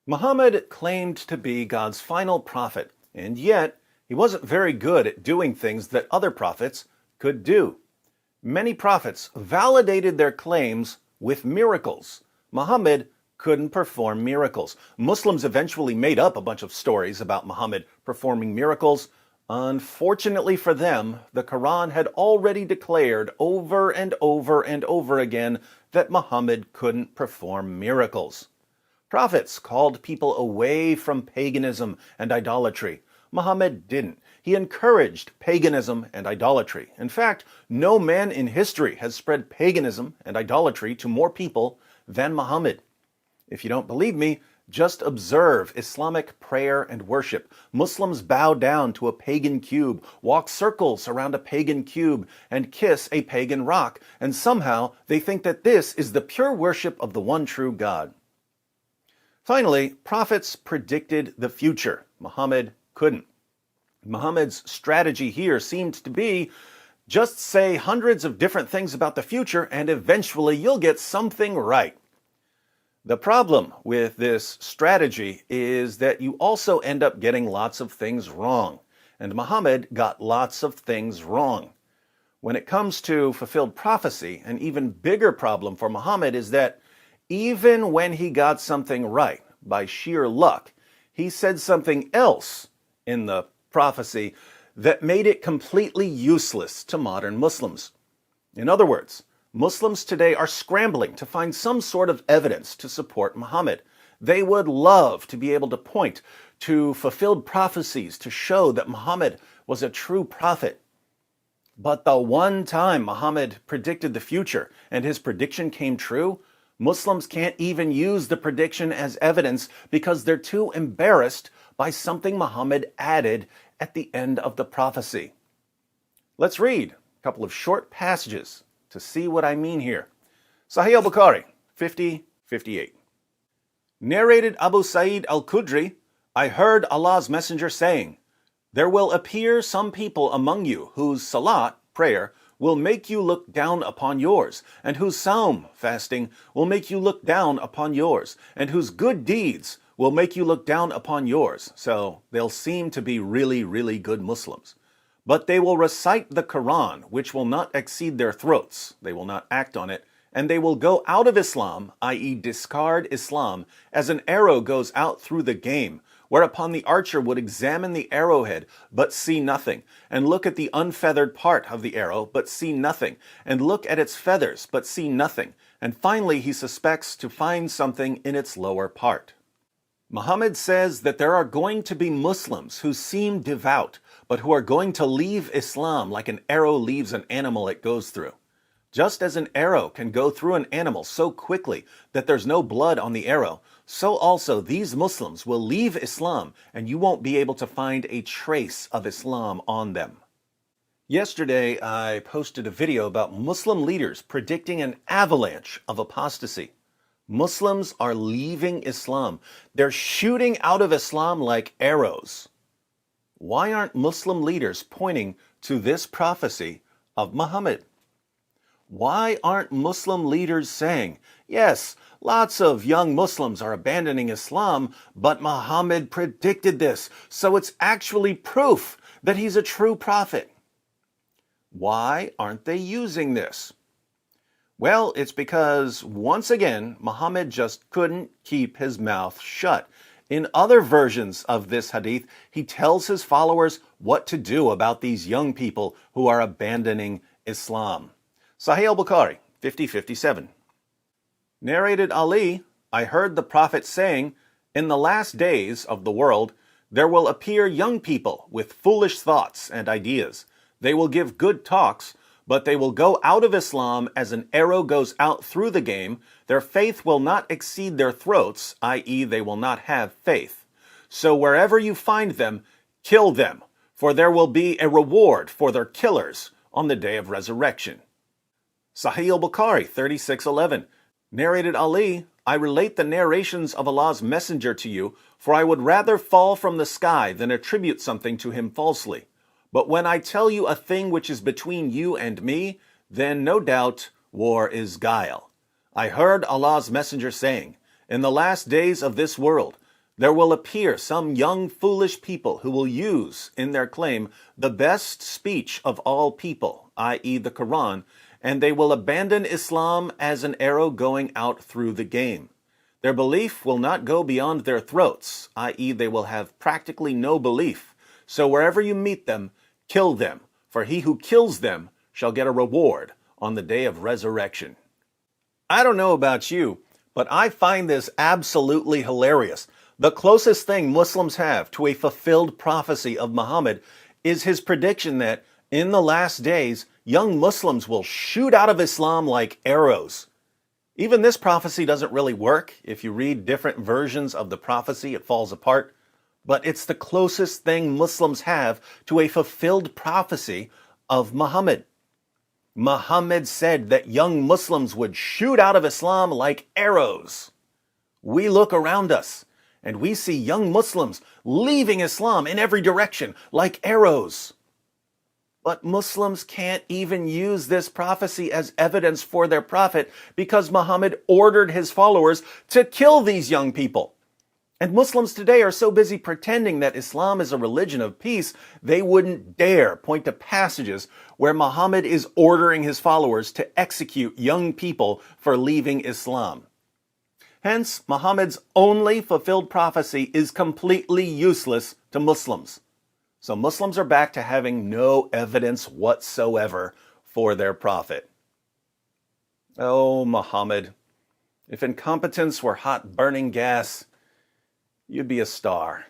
Muhammad claimed to be God's final prophet, and yet he wasn't very good at doing things that other prophets could do. Many prophets validated their claims with miracles. Muhammad couldn't perform miracles. Muslims eventually made up a bunch of stories about Muhammad performing miracles. Unfortunately for them, the Quran had already declared over and over and over again that Muhammad couldn't perform miracles. Prophets called people away from paganism and idolatry. Muhammad didn't. He encouraged paganism and idolatry. In fact, no man in history has spread paganism and idolatry to more people than Muhammad. If you don't believe me, just observe Islamic prayer and worship. Muslims bow down to a pagan cube, walk circles around a pagan cube, and kiss a pagan rock, and somehow they think that this is the pure worship of the one true God. Finally, prophets predicted the future. Muhammad couldn't. Muhammad's strategy here seemed to be just say hundreds of different things about the future and eventually you'll get something right. The problem with this strategy is that you also end up getting lots of things wrong. And Muhammad got lots of things wrong. When it comes to fulfilled prophecy, an even bigger problem for Muhammad is that even when he got something right, by sheer luck, he said something else in the prophecy that made it completely useless to modern Muslims. In other words, Muslims today are scrambling to find some sort of evidence to support Muhammad. They would love to be able to point to fulfilled prophecies to show that Muhammad was a true prophet. But the one time Muhammad predicted the future and his prediction came true, Muslims can't even use the prediction as evidence because they're too embarrassed by something Muhammad added at the end of the prophecy. Let's read a couple of short passages to see what I mean here. Sahih al-Bukhari, 50:58. Narrated Abu Sa'id al-Khudri, I heard Allah's Messenger saying, there will appear some people among you whose salat, prayer, will make you look down upon yours, and whose sawm, fasting, will make you look down upon yours, and whose good deeds will make you look down upon yours. So they'll seem to be really, really good Muslims. But they will recite the Quran, which will not exceed their throats. They will not act on it. And they will go out of Islam, i.e. discard Islam, as an arrow goes out through the game, whereupon the archer would examine the arrowhead, but see nothing, and look at the unfeathered part of the arrow, but see nothing, and look at its feathers, but see nothing, and finally he suspects to find something in its lower part. Muhammad says that there are going to be Muslims who seem devout, but who are going to leave Islam like an arrow leaves an animal it goes through. Just as an arrow can go through an animal so quickly that there's no blood on the arrow, so also these Muslims will leave Islam and you won't be able to find a trace of Islam on them. Yesterday, I posted a video about Muslim leaders predicting an avalanche of apostasy. Muslims are leaving Islam. They're shooting out of Islam like arrows. Why aren't Muslim leaders pointing to this prophecy of Muhammad? Why aren't Muslim leaders saying, yes, lots of young Muslims are abandoning Islam, but Muhammad predicted this, so it's actually proof that he's a true prophet? Why aren't they using this? Well, it's because, once again, Muhammad just couldn't keep his mouth shut. In other versions of this hadith, he tells his followers what to do about these young people who are abandoning Islam. Sahih al-Bukhari, 50:57. Narrated Ali, I heard the Prophet saying, in the last days of the world, there will appear young people with foolish thoughts and ideas. They will give good talks, but they will go out of Islam as an arrow goes out through the game. Their faith will not exceed their throats, i.e. they will not have faith. So wherever you find them, kill them, for there will be a reward for their killers on the day of resurrection. Sahih al-Bukhari, 36:11. Narrated Ali, I relate the narrations of Allah's Messenger to you, for I would rather fall from the sky than attribute something to him falsely. But when I tell you a thing which is between you and me, then no doubt war is guile. I heard Allah's Messenger saying, in the last days of this world, There will appear some young foolish people who will use, in their claim, the best speech of all people, i.e. the Quran, and they will abandon Islam as an arrow going out through the game. Their belief will not go beyond their throats, i.e. they will have practically no belief. So wherever you meet them, kill them, for he who kills them shall get a reward on the day of resurrection. I don't know about you, but I find this absolutely hilarious. The closest thing Muslims have to a fulfilled prophecy of Muhammad is his prediction that in the last days, young Muslims will shoot out of Islam like arrows. Even this prophecy doesn't really work. If you read different versions of the prophecy, it falls apart. But it's the closest thing Muslims have to a fulfilled prophecy of Muhammad. Muhammad said that young Muslims would shoot out of Islam like arrows. We look around us and we see young Muslims leaving Islam in every direction like arrows. But Muslims can't even use this prophecy as evidence for their prophet because Muhammad ordered his followers to kill these young people. And Muslims today are so busy pretending that Islam is a religion of peace, they wouldn't dare point to passages where Muhammad is ordering his followers to execute young people for leaving Islam. Hence, Muhammad's only fulfilled prophecy is completely useless to Muslims. So Muslims are back to having no evidence whatsoever for their prophet. Oh, Muhammad, if incompetence were hot burning gas, you'd be a star.